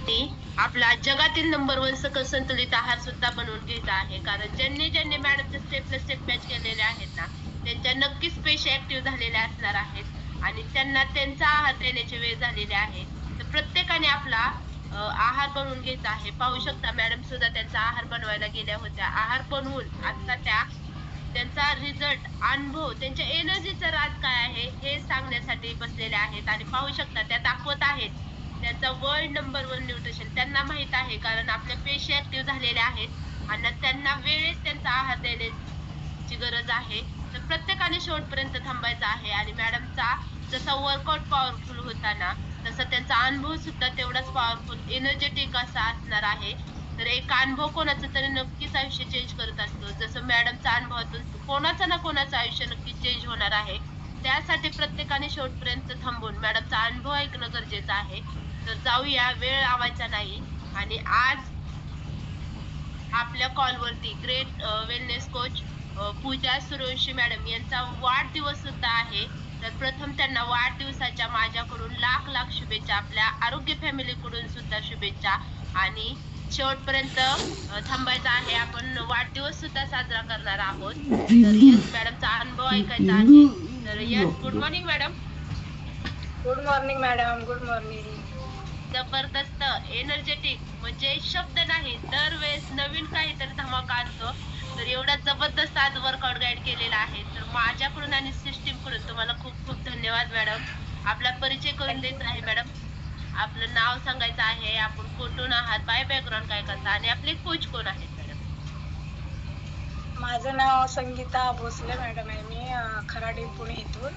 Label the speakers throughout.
Speaker 1: माझ्यासाठी आपला जगातील नंबर 1 सकल संतुलित आहार सुद्धा बनवून घ्यायचा आहे. कारण ज्यांनी मॅडमचे स्टेप बाय स्टेप मॅच केलेले आहेत ना, त्यांच्या नक्कीच पेशी ॲक्टिव्ह झालेल्या असणार आहेत आणि त्यांना त्यांचा आहार देण्याची वेळ झालेली आहे. तर प्रत्येकाने आपला आहार बनवून घ्यायचा आहे. पाहू शकता मॅडम सुद्धा त्यांचा आहार बनवायला गेल्या होत्या. आहार बनवून आता त्या त्यांचा रिझल्ट, अनुभव, त्यांच्या एनर्जीचं राज काय आहे हे सांगण्यासाठी बसलेल्या आहेत आणि पाहू शकता त्या दाखवत आहेत. त्यांचा वर्ल्ड नंबर 1 न्यूट्रिशन त्यांना माहीत आहे कारण आपल्या पेशी ॲक्टिव्ह झालेल्या आहेत आणि त्यांना वेळेत त्यांचा आहार देण्याची गरज आहे. तर प्रत्येकाने शेवटपर्यंत थांबायचं आहे आणि मॅडमचा जसा वर्कआउट पॉवरफुल होता ना, तसा त्यांचा अनुभव सुद्धा तेवढाच पॉवरफुल, एनर्जेटिक असा असणार आहे. तर एक अनुभव कोणाचं तरी नक्कीच आयुष्य चेंज करत असतो. जसं मॅडमच्या अनुभवातून कोणाचं ना कोणाचं आयुष्य नक्कीच चेंज होणार आहे. त्यासाठी प्रत्येकाने शेवटपर्यंत थांबून मॅडमचा अनुभव ऐकणं गरजेचं आहे. तर जाऊया, वेळ लावायचा नाही आणि आज आपल्या कॉलवरती ग्रेट वेलनेस कोच पूजा सूर्यवंशी मॅडम यांचा वाढदिवस सुद्धा आहे. तर प्रथम त्यांना वाढदिवसाच्या माझ्याकडून लाख शुभेच्छा. आपल्या आरोग्य फॅमिलीकडून सुद्धा शुभेच्छा आणि शेवटपर्यंत थांबायचं आहे. आपण वाढदिवस सुद्धा साजरा करणार आहोत. तर येस मॅडमचा अनुभव ऐकायचा आहे. तर yes, good morning madam.
Speaker 2: Good morning madam. Good morning.
Speaker 1: जबरदस्त, एनर्जेटिक म्हणजे शब्द नाही. दरवेळेस नवीन काहीतरी धमाका आणतो. तर एवढा जबरदस्त आज वर्कआउट गाईड केलेला आहे. तर माझ्याकडून आणि सिस्टीमकडून तुम्हाला खूप धन्यवाद मॅडम. आपला परिचय करून देत आहे मॅडम. आपलं नाव सांगायचं आहे, आपण कुठून आहात, बाय बॅकग्राऊंड काय करता आणि आपले कोच कोण आहेत मॅडम?
Speaker 2: माझं नाव संगीता भोसले मॅडम आहे. मी खराडी पुणे इथून.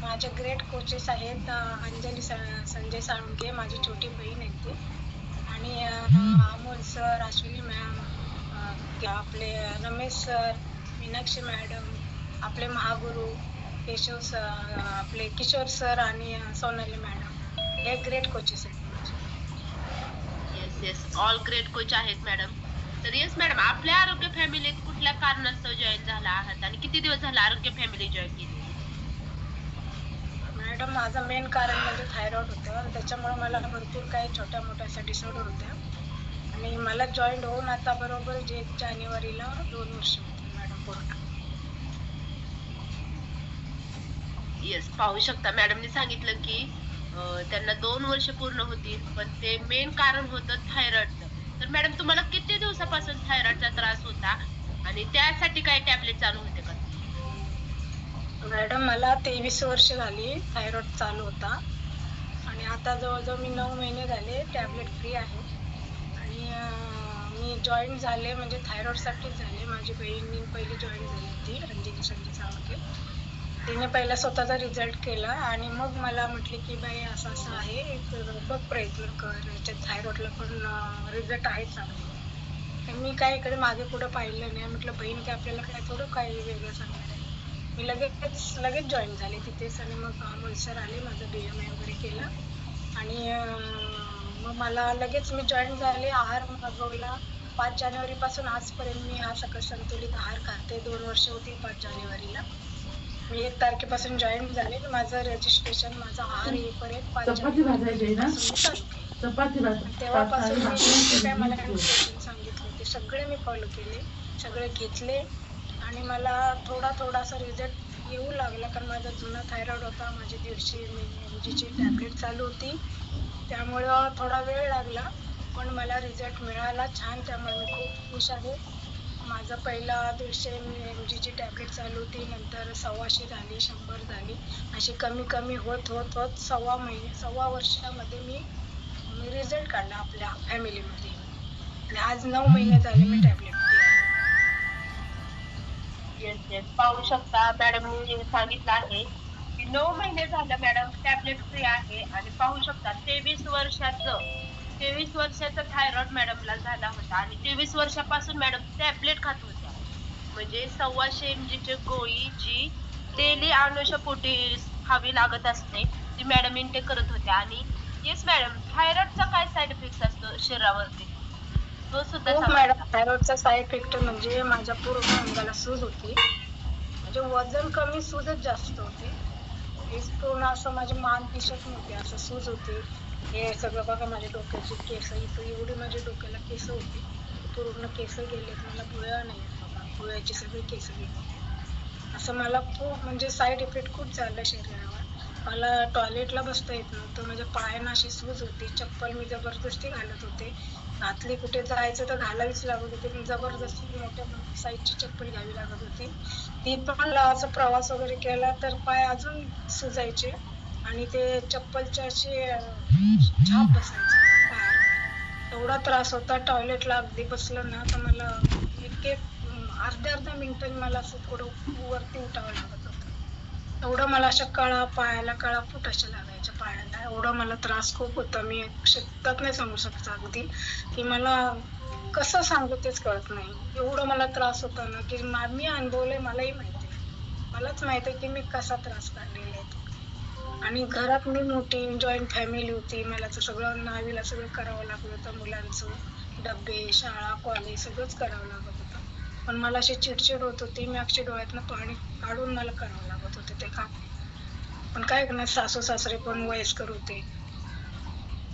Speaker 2: माझे ग्रेट कोचेस आहेत अंजली संजय साळुंके, माझी छोटी बहीण आहे ती, आणि अमोल सर, अश्विनी मॅम, आपले रमेश सर, मीनाक्षी मॅडम, आपले महागुरु केशव सर, आपले किशोर सर आणि सोनाली मॅडम, हे ग्रेट कोचेस आहेत.
Speaker 1: येस, ऑल ग्रेट कोच आहेत मॅडम. तर येस मॅडम, आपल्या आरोग्य फॅमिलीत कुठल्या कारणास्तव जॉईन झाला आहात आणि किती दिवस झाला आरोग्य फॅमिली जॉईन केली?
Speaker 2: मॅडम, माझं मेन कारण म्हणजे थायरॉइड होतं. त्याच्यामुळे मला भरपूर काही छोट्या मोठ्या डिसऑर्डर होत्या आणि मला जॉईन होऊन आता बरोबर 1 जानेवारीला 2 वर्ष होतील मॅडम पूर्ण.
Speaker 1: येस, पाहू शकता मॅडमने सांगितलं की त्यांना 2 वर्ष पूर्ण होतील, पण ते मेन कारण होतं थायरॉइडचं. तर मॅडम, तुम्हाला किती दिवसापासून थायरॉइडचा त्रास होता आणि त्यासाठी काही टॅबलेट चालू होते का?
Speaker 2: मॅडम, मला 23 वर्ष झाली थायरॉइड चालू होता आणि आता जवळजवळ मी 9 महिने झाले टॅबलेट फ्री आहे. आणि मी जॉईन झाले म्हणजे थायरॉइडसाठीच झाले. माझी बहिणी पहिली जॉईन झाली होती, अंजली संजय साळुंके. तिने पहिला स्वतःचा रिझल्ट केला आणि मग मला म्हटली की बाई असं असं आहे, तर बघ प्रयत्न कर, याच्यात थायरॉइडला पण रिझल्ट आहे चांगले. तर मी काय इकडे मागे पुढं पाहिलं नाही. म्हटलं बहीण काय आपल्याला काय थोडं काही वेगळं सांगणार आहे. मी लगेच जॉईन झाले तिथेच आणि मग अमोल सर आले, माझं BMI वगैरे केलं आणि मग मला लगेच मी जॉईन झाले. आहार मागवला. 5 जानेवारीपासून आजपर्यंत मी हा सकल संतुलित आहार खाते. 2 वर्ष होती 5 जानेवारीला. मी 1 तारखेपासून जॉईन झाले. माझं रजिस्ट्रेशन, माझा आहार येईपर्यंत 5 जानेवारीपासून तेव्हापासून मी जे काय मला न्यूट्रिशन सांगितलं ते सगळे मी फॉलो केले, सगळे घेतले आणि मला थोडासा रिझल्ट येऊ लागला. कारण माझा जुना थायरॉइड होता, माझी 150 mgची टॅबलेट चालू होती, त्यामुळं थोडा वेळ लागला, पण मला रिझल्ट मिळाला छान. त्यामुळे मी खूप खुश आहे. माझं पहिला 150 mgची टॅबलेट चालू होती, नंतर 125 झाली, 100 झाली, अशी कमी होत 1.25 वर्षामध्ये मी रिझल्ट काढला आपल्या फॅमिलीमध्ये आणि आज 9 महिने झाले मी टॅबलेट फ्री आहे.
Speaker 1: येस, पाहू शकता मॅडमने सांगितलं आहे की 9 महिने झालं मॅडम टॅबलेट फ्री आहे आणि पाहू शकता 23 वर्षाचा थायरॉइड मॅडमला झाला होता आणि 23 वर्षापासून मॅडम टॅबलेट खात होत्या. म्हणजे 125 mgची गोळी जी डेली अनुषपोटी खावी लागत असते, ती मॅडम इंटेक करत होत्या. आणि येस मॅडम, थायरॉइडचा काय साईड इफेक्ट असतो शरीरावरती तो सुद्धा
Speaker 2: खूप
Speaker 1: सांगा.
Speaker 2: मॅडम, थायरॉइडचा साईड इफेक्ट म्हणजे माझ्या पूर्ण अंगाला सूज होती, म्हणजे वजन कमी, सूजच जास्त होती. हेच पूर्ण असं माझी मान दिसत नव्हती, असं सूज होती. हे सगळं बघा, माझ्या डोक्याची केस इथं एवढी माझ्या डोक्याला केस होती, पूर्ण केस गेलेत. मला भुवया नाही आहेत बघा, भुवयाची सगळी केस गेली. असं मला खूप म्हणजे साईड इफेक्ट खूप झाला शरीरावर. मला टॉयलेटला बसता येत नव्हतं, माझ्या पायांना अशी सूज होती. चप्पल मी जबरदस्ती घालत होते, घातली कुठे जायचं तर घालावीच लागत होती, पण जबरदस्ती मोठ्या साईजची चप्पल घ्यावी लागत होती. ती पण असं प्रवास वगैरे केला तर पाय अजून सुजायचे आणि ते चप्पलचे असे झाप बसायचा पायाला. एवढा त्रास होता. टॉयलेटला अगदी बसलं ना तर मला एक एक अर्ध्या मिनिटांनी मला असं थोडं वरती उठावं लागत होतं. एवढं मला अशा पायाला कळा फूट अशा लागायच्या पायाला. एवढा मला त्रास खूप होता. मी शब्दात नाही सांगू शकत अगदी, की मला कसं सांगू तेच कळत नाही. एवढं मला त्रास होता ना, की मी अनुभवलंय, मलाही माहिती आहे. मलाच माहिती आहे की मी कसा त्रास काढलेला आहे. आणि घरात मी मोठी जॉईंट फॅमिली होती. मला तर सगळं न्हावीला सगळं करावं लागलं होतं. मुलांचं डब्बे, शाळा, कॉलेज सगळंच करावं लागत होतं. पण मला अशी चिडचिड होत होती. मी अक्षरशः डोळ्यातनं पाणी काढून मला करावं लागत होते ते काम. पण काय करणार, सासू सासरे पण वयस्कर होते.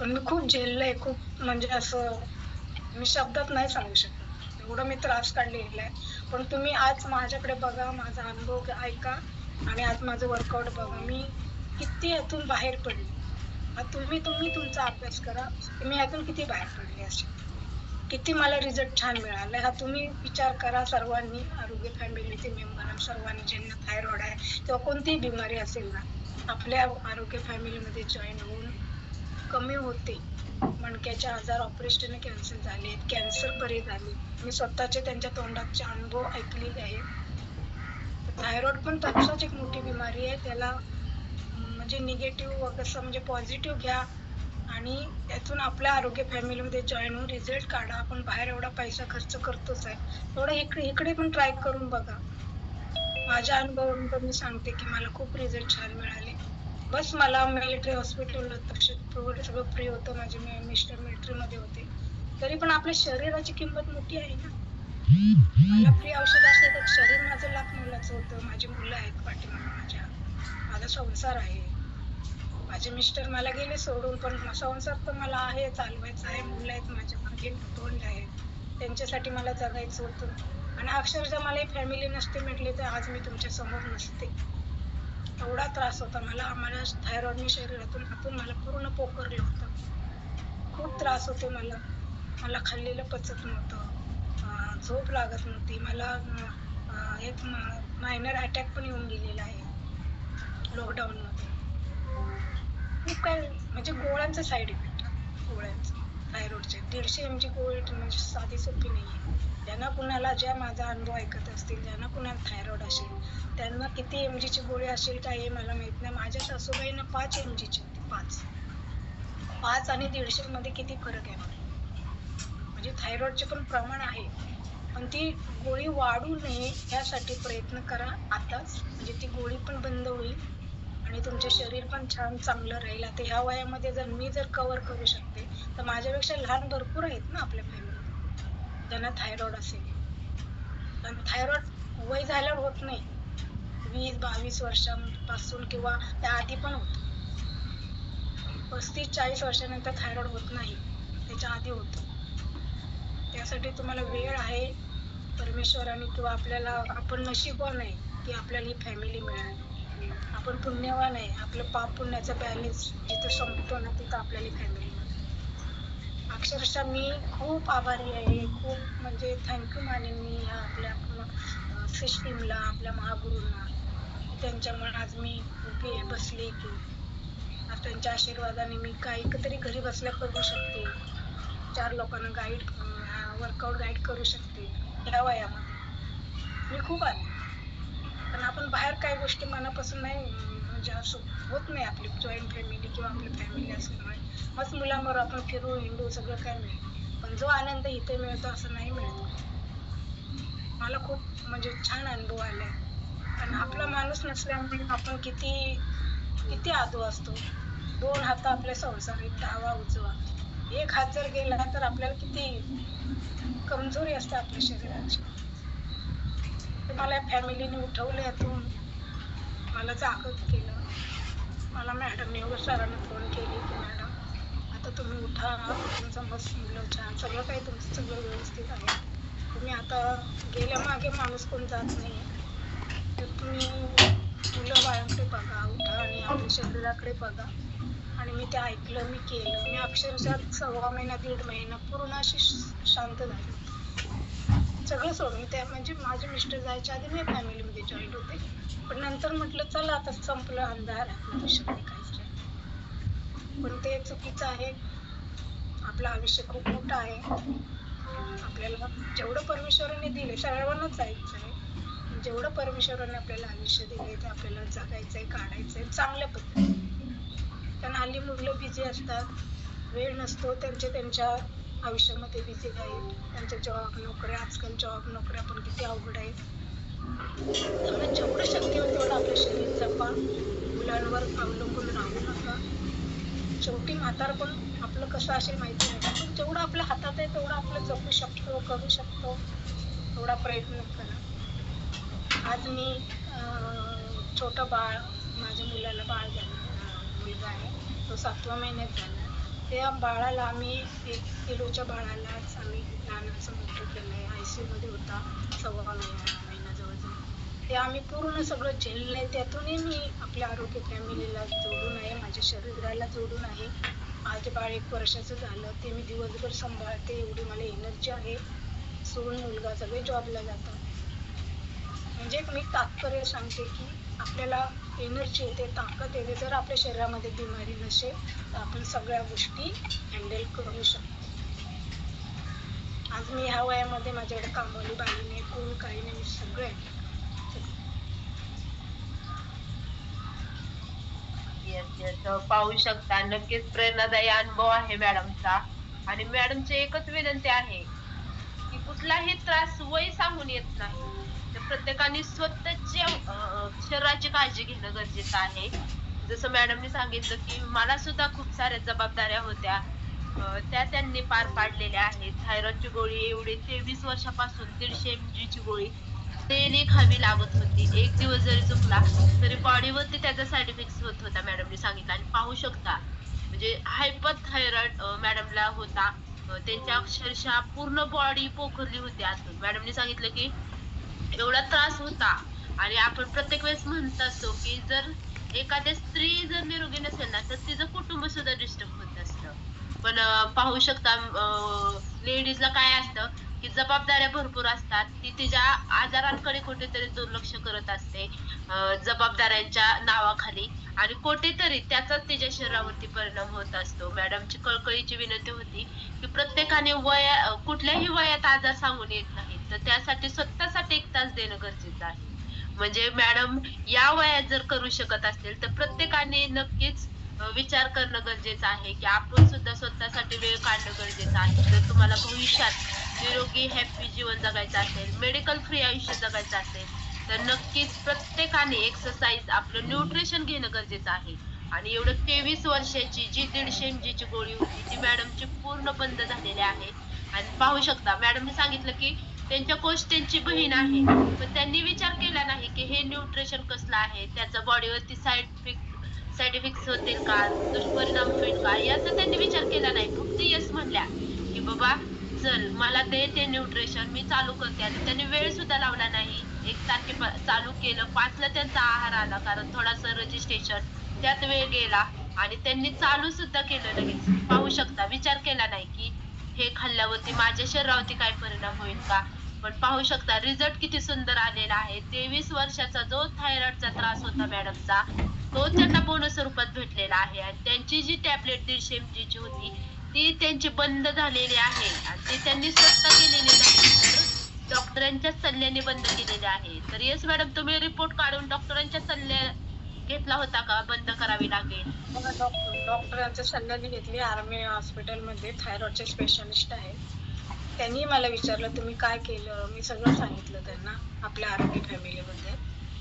Speaker 2: पण मी खूप झेललंय, खूप म्हणजे असं मी शब्दात नाही सांगू शकत. एवढं मी त्रास काढलेला आहे. पण तुम्ही आज माझ्याकडे बघा, माझा अनुभव ऐका आणि आज माझं वर्कआउट बघा. मी किती यातून बाहेर पडले. आता तुम्ही तुम्ही तुमचा अभ्यास करा, की मी यातून किती बाहेर पडले असे. किती मला रिझल्ट छान मिळाले. हा तुम्ही विचार करा सर्वांनी, आरोग्य फॅमिलीचे मेंबर सर्वांनी, ज्यांना थायरॉइड आहे किंवा कोणतीही बिमारी असेल ना, आपल्या आरोग्य फॅमिलीमध्ये जॉईन होऊन कमी होते. मणक्याचे आजार ऑपरेशन कॅन्सल झाले, कॅन्सर बरे झाले. मी स्वतःचे त्यांच्या तोंडाचे अनुभव ऐकलेले आहेत. थायरॉइड पण तशाच एक मोठी बिमारी आहे. त्याला म्हणजे निगेटिव्ह कसं म्हणजे पॉझिटिव्ह घ्या आणि त्यातून आपल्या आरोग्य फॅमिलीमध्ये जॉईन होऊन रिझल्ट काढा. आपण बाहेर एवढा पैसा खर्च करतोच आहे, थोडं इकडे इकडे पण ट्राय करून बघा. माझ्या अनुभवावरून तर मी सांगते की मला खूप रिझल्ट छान मिळाले. बस मला मिलिटरी हॉस्पिटल सगळं फ्री होतं. माझे मिस्टर मिलिटरीमध्ये होते. तरी पण आपल्या शरीराची किंमत मोठी आहे ना. मला फ्री औषध असते तर शरीर माझं लाख मोलाचं होतं. माझी मुलं आहेत पाठीमागे माझ्या, माझा संसार आहे. माझे मिस्टर मला गेले सोडून, पण संसार तर मला आहे, चालवायचा आहे. मुलं आहेत माझ्या मागे, नातवंड आहेत, त्यांच्यासाठी मला जगायचं होतं. आणि अक्षरशः मला फॅमिली नसते म्हटली तर आज मी तुमच्या समोर नसते. एवढा त्रास होता मला. मला थायरॉइडने शरीरातून आतून मला पूर्ण पोखरलं होतं. खूप त्रास होते मला. मला खाल्लेलं पचत नव्हतं, झोप लागत नव्हती मला. एक मायनर अटॅक पण येऊन गेलेला आहे लॉकडाऊन मध्ये. खूप काय म्हणजे गोळ्यांचा साईड इफेक्ट, गोळ्यांचा थायरॉइडचे 150 mg गोळी म्हणजे साधी सोपी नाहीये. ज्यांना कुणाला, ज्या माझा अनुभव ऐकत असतील, ज्यांना कुणाला थायरॉइड असेल त्यांना किती mg ची गोळी असेल काय हे मला माहित नाही. माझ्या सासूबाईंना 5 mg ची होती. 5 आणि 150 मध्ये किती फरक आहे बघा. म्हणजे थायरॉइडचे पण प्रमाण आहे, पण ती गोळी वाढू नये यासाठी प्रयत्न करा आताच. म्हणजे ती गोळी पण बंद होईल आणि तुमचं शरीर पण छान चांगलं राहील. आता ह्या वयामध्ये जर मी कव्हर करू शकते तर माझ्यापेक्षा लहान भरपूर आहेत ना आपल्या फॅमिलीत ज्यांना थायरॉइड असेल. पण थायरॉइड वय झाल्यावर होत नाही, 20-22 वर्षांपासून किंवा त्या आधी पण होत. 35-40 वर्षानंतर थायरॉइड होत नाही, त्याच्या आधी होतं. त्यासाठी तुम्हाला वेळ आहे. परमेश्वराने किंवा आपल्याला, आपण नशीबवान आहे की आपल्याला ही फॅमिली मिळाली. आपण पुण्यवान आहे, आपलं पाप पुण्याचा बॅलन्स जिथं संपतो ना तिथं आपल्याला फॅमिली मिळते. अक्षरशः मी खूप आभारी आहे. खूप म्हणजे थँक्यू मानेन मी ह्या आपल्या सिस्टीमला, आपल्या महागुरूंना. त्यांच्यामुळे आज मी उभी आहे, बसले की आज त्यांच्या आशीर्वादाने मी काही तरी घरी बसल्या करू शकते. 4 लोकांना वर्कआउट गाईड करू शकते या वयामध्ये. मी खूप आनंदी. पण आपण बाहेर काही गोष्टी मनापासून नाही म्हणजे असं होत नाही. आपली जॉईंट फॅमिली किंवा आपली फॅमिली असल्यामुळे मग मुलांबरोबर आपण फिरू हिंडू सगळं काय मिळेल, पण जो आनंद इथे मिळतो असं नाही मिळत. मला खूप म्हणजे छान अनुभव आलाय. पण आपला माणूस नसल्यामुळे आपण किती किती आदू असतो. 2 हात आपल्या संसारिक, डावा उजवा. एक हात जर गेला तर आपल्याला किती कमजोरी असते आपल्या शरीराची. तर मला फॅमिलीने उठवलं यातून, मला जागृत केलं. मला मॅडमने सरांना फोन केले की मॅडम उठा, तुमचं मस्त मुलं छान, सगळं काही तुमचं सगळं व्यवस्थित आहे. तुम्ही आता गेल्या मागे माणूस कोण जात नाही. तर तुम्ही मुलं बाळांकडे बघा, उठा आणि आपल्या शरीराकडे बघा. आणि मी ते ऐकलं, मी केलं. मी अक्षरशः 1.25 महिना 1.5 महिना पूर्ण अशी शांत झाले होते. सगळं सोडून त्या म्हणजे माझे मिस्टर जायच्या आधी मी फॅमिलीमध्ये जॉईन होते. पण नंतर म्हटलं चला आता संपलं, अंधार आहे आपल्या आयुष्यामध्ये, काहीच नाही. पण ते चुकीचं आहे. आपलं आयुष्य खूप मोठं आहे. आपल्याला जेवढं परमेश्वराने दिले सर्वांनाच जायचं आहे. जेवढं परमेश्वराने आपल्याला आयुष्य दिले ते आपल्याला जगायचंय, काढायचंय चांगल्या पद्धतीने. कारण हल्ली मुलं बिझी असतात, वेळ नसतो, त्यांच्या आयुष्यामध्ये बिझी आहेत. त्यांच्या जॉब नोकऱ्या, आजकाल जॉब नोकऱ्या पण किती अवघड आहेत. त्यामुळे जेवढं शक्य होईल तेवढं आपलं शरीर जपा, मुलांवर अवलंबून राहू नका. शेवटी म्हातारपण आपलं कसं असेल माहिती नाही, पण जेवढं आपल्या हातात आहे तेवढं आपलं जपू शकतो, करू शकतो, तेवढा प्रयत्न करा. आज मी छोटं बाळ, माझ्या मुलाला बाळ झालं, मुलगा आहे, तो 7व्या महिन्यात झाला. त्या बाळाला आम्ही 1 किलोच्या बाळालाच आम्ही लहानाचं मोठं केलंय. ICU मध्ये होता 1.25 महिना जवळजवळ. ते आम्ही पूर्ण सगळं झेललंय. त्यातूनही मी आपल्या आरोग्य फॅमिलीला जोडून आहे, माझ्या शरीराला जोडून आहे. आज बाळ 1 वर्षाचं झालं, ते मी दिवसभर सांभाळते, एवढी मला एनर्जी आहे. सून मुलगा सगळे जॉबला जातात. म्हणजे मी तात्पर्य सांगते की आपल्याला एनर्जी येते, ताकद येते. जर आपल्या शरीरामध्ये बिमारी नसेल तर आपण सगळ्या गोष्टी हँडल करू शकतो. आज मी ह्या वयामध्ये माझ्याकडे कामवाली बाई नाही, कोण काही नाही, मी सगळं हँडल करते.
Speaker 1: येस येस पाहू शकता, नक्कीच प्रेरणादायी अनुभव आहे मॅडमचा. आणि मॅडमची एकच विनंती आहे की कुठलाही त्रास वय सांगून येत नाही. तर प्रत्येकाने स्वतःच्या शरीराची काळजी घेणं गरजेचं आहे. जसं मॅडमने सांगितलं की मला सुद्धा खूप साऱ्या जबाबदाऱ्या होत्या, त्या त्यांनी पार पाडलेल्या आहेत. थायरॉइडची गोळी एवढी 23 वर्षापासून 150 mg ची गोळी डेली खावी लागत होती. एक दिवस जरी चुकला तरी बॉडीवरती त्याचा साइड इफेक्ट होत होता, मॅडमने सांगितलं. आणि पाहू शकता म्हणजे हायपर थायरॉइड मॅडमला होता. त्यांच्या अक्षरशः पूर्ण बॉडी पोखरली होती आतून. मॅडमने सांगितलं की एवढा त्रास होता. आणि आपण प्रत्येक वेळेस म्हणत असतो की जर एखादी स्त्री जर निरोगी नसेल ना, तर तिचं कुटुंब सुद्धा डिस्टर्ब होत असतं. पण पाहू शकता लेडीजला काय असतं की जबाबदाऱ्या भरपूर असतात. ती तिच्या आजारांकडे कुठेतरी दुर्लक्ष करत असते, जबाबदाऱ्यांच्या नावाखाली. आणि कुठेतरी त्याचा तिच्या शरीरावरती परिणाम होत असतो. मॅडमची कळकळीची विनंती होती की प्रत्येकाने कुठल्याही वयात आजार सांगून येत नाहीत. तर त्यासाठी स्वतःसाठी 1 तास देणं गरजेचं आहे. म्हणजे मॅडम या वयात जर करू शकत असतील, तर प्रत्येकाने नक्कीच विचार करणं गरजेचं आहे की आपण सुद्धा स्वतःसाठी वेळ काढणं गरजेचं आहे. जर तुम्हाला भविष्यात निरोगी, हॅपी जीवन जगायचं असेल, मेडिकल फ्री आयुष्य जगायचं असेल, तर नक्कीच प्रत्येकाने एक्सरसाइज, आपलं न्यूट्रिशन घेणं गरजेचं आहे. आणि एवढं 23 वर्षाची जी 150 mg ची गोळी होती, ती मॅडमची पूर्ण बंद झालेली आहे. आणि पाहू शकता मॅडमने सांगितलं की त्यांच्या कोच त्यांची बहीण आहे. पण त्यांनी विचार केला नाही की हे न्यूट्रिशन कसलं आहे, त्याचा बॉडीवरती साइड इफेक्ट्स होतील का, दुष्परिणाम होईल का, याचा त्यांनी विचार केला नाही. फक्त येस म्हणल्या की बाबा चल मला दे ते न्यूट्रिशन, मी चालू करते. आणि त्यांनी वेळ सुद्धा लावला नाही. 1 चालू केलं, 5 ला त्यांचा आहार आला, कारण थोडासा रजिस्ट्रेशन त्यात वेळ गेला. आणि त्यांनी चालू सुद्धा केलं लगेच. पाहू शकता, विचार केला नाही की हे खाल्ल्यावरती माझ्या शरीरावरती काय परिणाम होईल का. पण पाहू शकता रिझल्ट किती सुंदर आलेला आहे. 23 वर्षाचा जो थायरॉइडचा त्रास होता मॅडमचा, तो त्यांना बोनस स्वरूपात भेटलेला आहे. आणि त्यांची जी टॅबलेट 150 mg ची होती, ती त्यांची बंद झालेली आहे. आणि ती त्यांनी स्वतः केलेली नाही, तर डॉक्टरांच्या सल्ल्याने बंद केलेली आहे. तर येस मॅडम, तुम्ही रिपोर्ट काढून डॉक्टरांच्या सल्ल्या घेतला होता का, बंद करावी लागेल?
Speaker 2: मला डॉक्टरांच्या सल्ल्याने घेतली. आर्मी हॉस्पिटलमध्ये थायरॉइडचे स्पेशालिस्ट आहेत. त्यांनी मला विचारलं तुम्ही काय केलं, मी सगळं सांगितलं त्यांना आपल्या आरोग्य फॅमिलीबद्दल.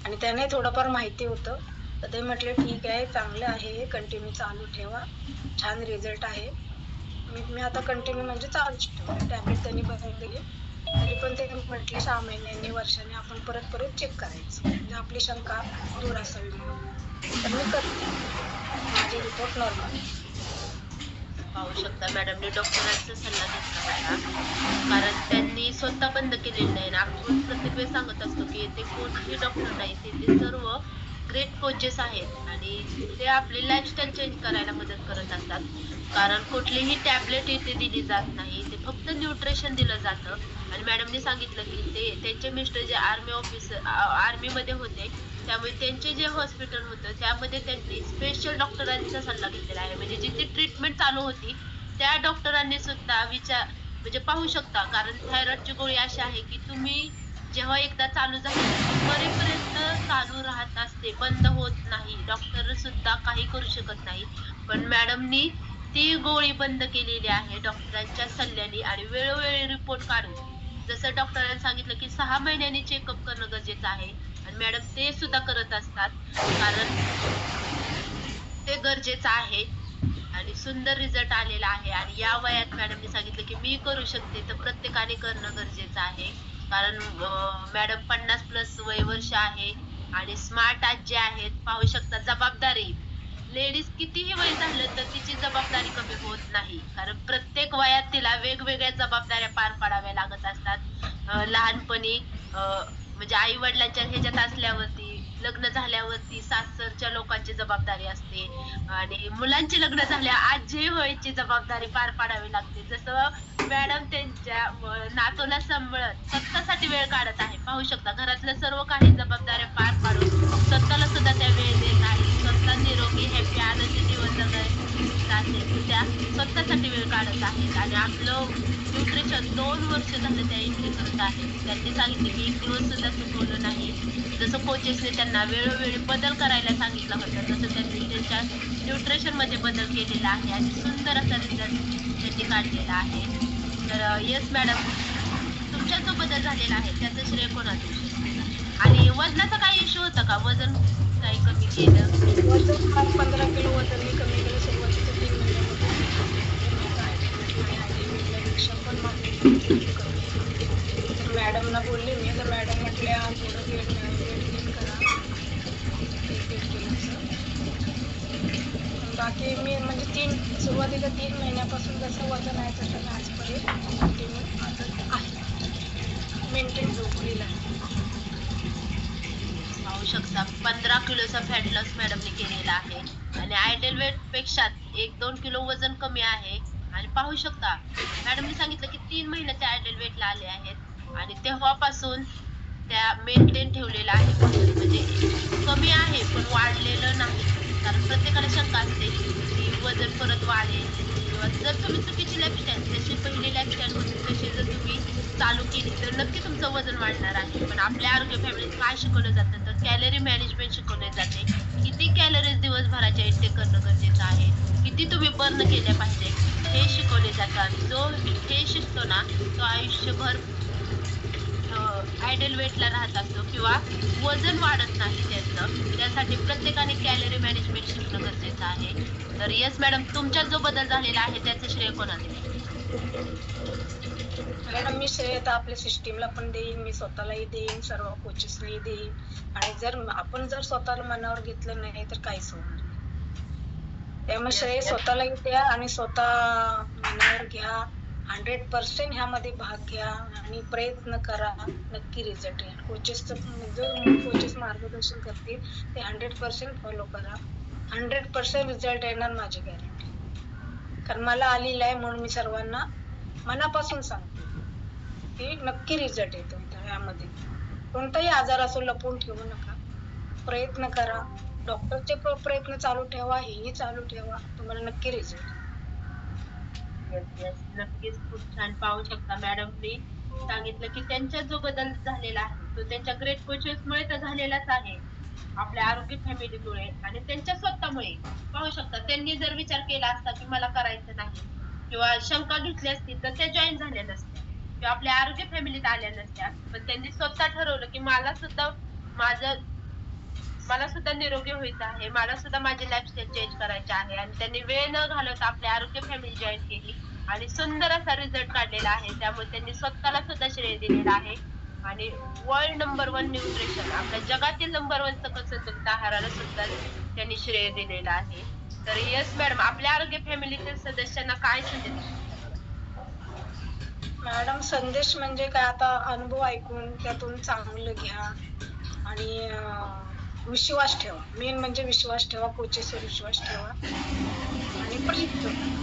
Speaker 2: आणि त्यांनाही थोडंफार माहिती होतं. तर ते म्हटले ठीक आहे, चांगलं आहे, कंटिन्यू चालू ठेवा, छान रिझल्ट आहे. मी आता कंटिन्यू म्हणजे चालूच ठेवलं. टॅबलेट त्यांनी बंद केली, तरी पण ते म्हटले 6 महिन्यांनी, वर्षांनी आपण परत परत चेक करायचं, म्हणजे आपली शंका दूर असावी म्हणून. तर मी करते, माझे रिपोर्ट नॉर्मल आहे.
Speaker 1: पाहू शकता मॅडमने डॉक्टरांचा सल्ला घेतला होता. कारण त्यांनी स्वतः बंद केलेलं नाही. आणि आपण प्रत्येक वेळेस सांगत असतो, की येथे कोणीही डॉक्टर नाही. तेथे सर्व ग्रेट कोचेस आहेत आणि ते आपली लाईफस्टाईल चेंज करायला मदत करत असतात. कारण कुठलीही टॅबलेट इथे दिली जात नाही. ते फक्त न्यूट्रिशन दिलं जातं आणि मॅडमने सांगितलं, की ते त्यांचे मिस्टर जे आर्मीमध्ये होते. त्यामुळे त्यांचे जे हॉस्पिटल होतं त्यामध्ये त्यांनी स्पेशल डॉक्टरांचा सल्ला घेतलेला आहे. म्हणजे जिथे ट्रीटमेंट चालू होती, त्या डॉक्टरांनी सुद्धा म्हणजे पाहू शकता. कारण थायरॉइडची गोळी अशी आहे, की तुम्ही जेव्हा एकदा चालू झाली, ती मरेपर्यंत चालू राहत असते, बंद होत नाही. डॉक्टर सुद्धा काही करू शकत नाही. पण मॅडमनी ती गोळी बंद केलेली आहे डॉक्टरांच्या सल्ल्याने आणि वेळोवेळी रिपोर्ट काढून. जसं डॉक्टरांनी सांगितलं, की 6 महिन्यांनी चेकअप करणं गरजेचं आहे आणि मॅडम ते सुद्धा करत असतात. कारण ते गरजेचं आहे आणि सुंदर रिझल्ट आलेला आहे आणि या वयात मॅडमनी सांगितलं, की मी करू शकते, तर प्रत्येकाने करणं गरजेचं आहे. कारण मॅडम 50 प्लस वर्ष आहे आणि स्मार्ट आजी आहेत. पाहू शकता जबाबदारी. लेडीज कितीही वय झालं तर तिची जबाबदारी कमी होत नाही. कारण प्रत्येक वयात तिला वेगवेगळ्या जबाबदाऱ्या पार पाडाव्या लागत असतात. लहानपणी म्हणजे आई-वडिलांच्या ह्याच्यात असल्यावरती, लग्न झाल्यावरती सासरच्या लोकांची जबाबदारी असते आणि मुलांची लग्न झाल्यावर आजी व्हायची जबाबदारी पार पाडावी लागते. जसं मॅडम त्यांच्या नातूला सांभाळत स्वतःसाठी वेळ काढत आहे. पाहू शकता घरातलं सर्व काही जबाबदाऱ्या पार पाडून स्वतःला सुद्धा त्या वेळ देत आहेत. स्वतः निरोगी, हॅपी, आनंदी जीवन जगायचं असेल तर त्या स्वतःसाठी वेळ काढत आहेत आणि आपलं न्यूट्रिशन 2 वर्ष झालं त्या इथे करत आहेत. त्यांनी सांगितलं की 1 दिवस सुद्धा चुकवलं नाही. जसं कोचेसने त्यांना वेळोवेळी बदल करायला सांगितलं होतं, तसं त्यांनी त्यांच्या न्यूट्रिशनमध्ये बदल केलेला आहे आणि सुंदर असा रिझल्ट त्यांनी काढलेला आहे. तर येस मॅडम, तुमच्यात जो बदल झालेला आहे त्याचं श्रेय कोणाला देऊ शकता? आणि वजनाचा काही इश्यू होता का? वजन काही कमी केलं?
Speaker 2: वजन फार 15 किलो वजन मी कमी केलं सुरुवातीच्या 3 महिन्यामध्ये. आयडीपेक्षा पण माझं कमी आहे. तर मॅडमना बोलले मी, तर मॅडम म्हटल्या थोडं वेट गेन करा 1-1.5 किलोचं. बाकी मी म्हणजे सुरुवातीला 3 महिन्यापासून जसं वजन आहे तसं मी आजपर्यंत कंटिन्यू आता आहे, मेंटेन झोपलेलं आहे.
Speaker 1: पाहू शकता 15 किलोचा फॅट लॉस मॅडमने केलेला आहे आणि आयडल वेट पेक्षा 1-2 किलो वजन कमी आहे. आणि पाहू शकता मॅडमने सांगितलं की 3 महिन्याचे आयडल वेटला आले आहेत आणि तेव्हापासून त्या मेंटेन ठेवलेलं आहे वजन. म्हणजे कमी आहे पण वाढलेलं नाही. कारण प्रत्येकाला शंका असते की वजन परत वाढेल किंवा जर तुम्ही चुकीची लाईफस्टाईल जशी पहिली लाईफस्टाईल होती तशी जर तुम्ही चालू केली तर नक्की तुमचं वजन वाढणार आहे. पण आपल्या आरोग्य फॅमिलीत काय शिकवलं जातं तर कॅलरी मॅनेजमेंट शिकवले जाते. किती कॅलरीज दिवसभराच्या इंटेक करणं गरजेचं आहे, किती तुम्ही बर्न केल्या पाहिजे हे शिकवले जातं आणि जो हे शिकतो ना तो आयुष्यभर आयडल वेटला राहत असतो किंवा वजन वाढत नाही त्याचं. त्यासाठी प्रत्येकाने कॅलरी मॅनेजमेंट शिकणं गरजेचं आहे. तर येस मॅडम, तुमच्यात जो बदल झालेला आहे त्याचं श्रेय कोणाला देईल?
Speaker 2: मॅडम मी श्रेय तर आपल्या सिस्टीमला पण देईन, मी स्वतःलाही देईन, सर्व कोचेसलाही देईन. आणि जर आपण स्वतःला मनावर घेतलं नाही तर काहीच होणार नाही. त्यामुळे श्रेय स्वतःलाही द्या आणि स्वतः मनावर घ्या. 100% ह्यामध्ये भाग घ्या आणि प्रयत्न करा. नक्की रिझल्ट येईल. कोचेस मार्गदर्शन करतील ते 100% फॉलो करा. 100% रिझल्ट येणार, माझी गॅरंटी. कारण मला आलेला आहे म्हणून मी सर्वांना मनापासून सांगते की नक्की रिझल्ट येतो यामध्ये. कोणताही आजार असो लपवून ठेवू नका, प्रयत्न करा. डॉक्टरचे प्रयत्न चालू ठेवा, हेही चालू ठेवा, तुम्हाला नक्की रिझल्ट.
Speaker 1: येस येस, नक्कीच खूप छान. पाहू शकता मॅडमनी सांगितलं की त्यांच्यात जो बदल झालेला आहे तो त्यांच्या ग्रेट कोचेसमुळे तर झालेलाच आहे, आपल्या आरोग्य फॅमिलीमुळे आणि त्यांच्या स्वतःमुळे. पाहू शकता त्यांनी जर विचार केला असता की मला करायचं नाही किंवा शंका घेतली असती तर त्या जॉईन झाल्या नसत्या किंवा आपल्या आरोग्य फॅमिलीत आल्या नसत्या. पण त्यांनी स्वतः ठरवलं की माझं मला सुद्धा निरोगी व्हायचं आहे, मला सुद्धा माझी लाईफस्टाईल चेंज करायची आहे आणि त्यांनी वेळ न घालवता आपली आरोग्य फॅमिली जॉईन केली आणि सुंदर असा रिझल्ट काढलेला आहे. त्यामुळे त्यांनी स्वतःला सुद्धा श्रेय दिलेलं आहे आणि वर्ल्ड नंबर 1 न्यूट्रिशन, आपल्या जगातील नंबर 1 सकल संतुलित आहाराला सुद्धा त्यांनी श्रेय दिलेलं आहे. तर येस मॅडम, आपल्या आरोग्य फॅमिलीतील सदस्यांना काय संदेश द्याल?
Speaker 2: मॅडम संदेश म्हणजे काय, आता अनुभव ऐकून त्यातून चांगलं घ्या आणि विश्वास ठेवा. मेन म्हणजे विश्वास ठेवा, कोचेसवर विश्वास ठेवा आणि प्रयत्न करा.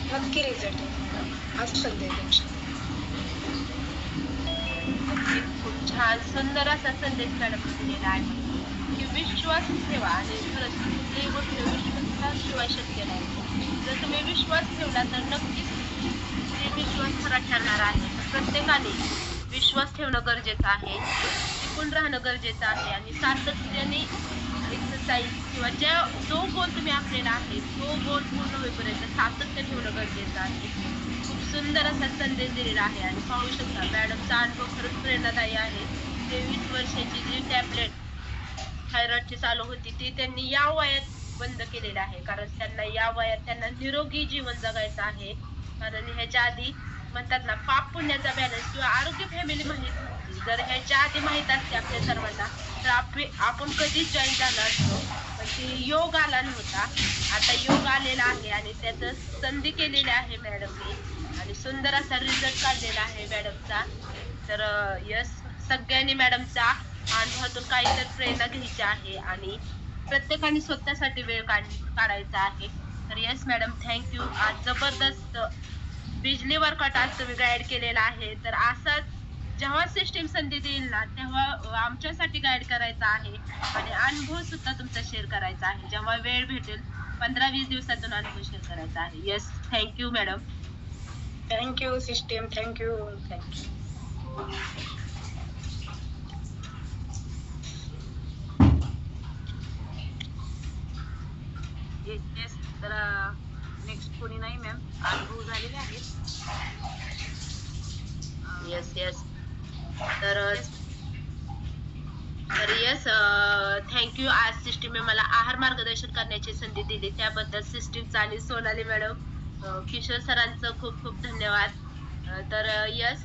Speaker 2: नक्की रिझल्ट येईल मॅडम. हाच संदेश देऊ शकते.
Speaker 1: नक्कीच खूप छान सुंदर असा संदेश मॅडम दिलेला आहे की विश्वास ठेवा. आणि खरंच कुठलीही गोष्ट विश्वासाशिवाय शक्य नाही. जर तुम्ही विश्वास ठेवला तर नक्कीच ते विश्वास खरा ठरणार आहे. तर प्रत्येकाने विश्वास ठेवणं गरजेचं आहे, टिकून राहणं गरजेचं आहे आणि सातत्याने एक्सरसाइज किंवा जो गोल तुम्ही आखलेला आहे तो गोल पूर्ण होईपर्यंत सातत्य ठेवणं गरजेचं आहे. खूप सुंदर असा संदेश दिलेला आहे आणि पाहू शकता मॅडमचा अनुभव खरंच प्रेरणादायी आहे. 23 वर्षाची जी टॅबलेट थायरॉइडची चालू होती ती त्यांनी या वयात बंद केलेली आहे, कारण त्यांना या वयात त्यांना निरोगी जीवन जगायचं आहे. कारण ह्याच्या आधी म्हणतात ना, पाप पुण्याचा बॅलन्स किंवा आरोग्य फॅमिली माहित नव्हती. जर ह्याच्या आधी माहित असते आपल्या सर्वांना तर आपण कधीच जॉईन झालो असतो. पण ते योग आला नव्हता. आता योग आलेला आहे आणि त्याचं संधी केलेली आहे मॅडमनी आणि सुंदर असा रिझल्ट काढलेला आहे मॅडमचा. तर यस, सगळ्यांनी मॅडमच्या अनुभवातून काहीतरी प्रेरणा घ्यायची आहे आणि प्रत्येकाने स्वतःसाठी वेळ काढायचा आहे. तर येस मॅडम, थँक यू. आज जबरदस्त बिजली वर्कआउट आज तुम्ही गाईड केलेला आहे. तर असाच जेव्हा सिस्टीम संधी देईल ना तेव्हा आमच्यासाठी गाईड करायचा आहे आणि अनुभव सुद्धा तुमचा शेअर करायचा आहे. जेव्हा वेळ भेटेल 15-20 दिवसातून अनुभव शेअर करायचा आहे. Yes, thank madam.
Speaker 2: Thank you system. Thank you. Thank you.
Speaker 3: Yes. तर नेक्स्ट कोणी नाही मॅम, अनुभव झालेले आहेत.
Speaker 1: Yes yes. तर तर येस, थँक्यू. आज सिस्टीमने मला आहार मार्गदर्शन करण्याची संधी दिली त्याबद्दल सिस्टीमचा आणि सोनाली मॅडम, किशोर सरांचं खूप खूप धन्यवाद. तर येस,